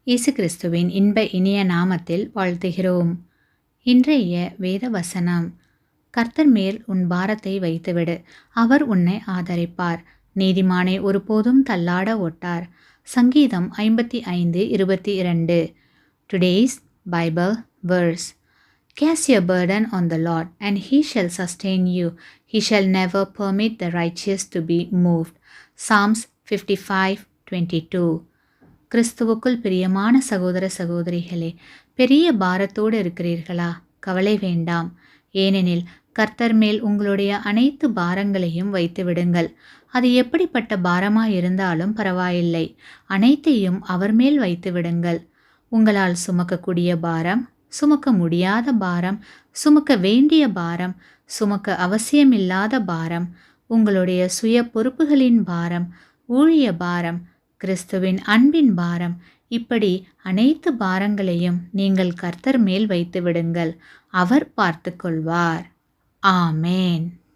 இயேசு கிறிஸ்துவின் இன்ப இனிய நாமத்தில் வாழ்த்துகிறோம். இன்றைய வேத வசனம்: கர்த்தர் மேல் உன் பாரத்தை வைத்துவிடு, அவர் உன்னை ஆதரிப்பார். நீதிமானை ஒருபோதும் தள்ளாட ஒட்டார். சங்கீதம் 55:22. Today's Bible verse: Cast your burden on the Lord, and He shall sustain you. He shall never permit the righteous to be moved. Psalms 55:22. கிறிஸ்துவுக்குள் பிரியமான சகோதர சகோதரிகளே, பெரிய பாரத்தோடு இருக்கிறீர்களா? கவலை வேண்டாம். ஏனெனில் கர்த்தர் மேல் உங்களுடைய அனைத்து பாரங்களையும் வைத்து விடுங்கள். அது எப்படிப்பட்ட பாரமாயிருந்தாலும் பரவாயில்லை, அனைத்தையும் அவர் மேல் வைத்து விடுங்கள். உங்களால் சுமக்கக்கூடிய பாரம், சுமக்க முடியாத பாரம், சுமக்க வேண்டிய பாரம், சுமக்க அவசியமில்லாத பாரம், உங்களுடைய சுய பொறுப்புகளின் பாரம், ஊழிய பாரம், கிறிஸ்துவின் அன்பின் பாரம், இப்படி அனைத்து பாரங்களையும் நீங்கள் கர்த்தர் மேல் வைத்து விடுங்கள். அவர் பார்த்து கொள்வார். ஆமேன்.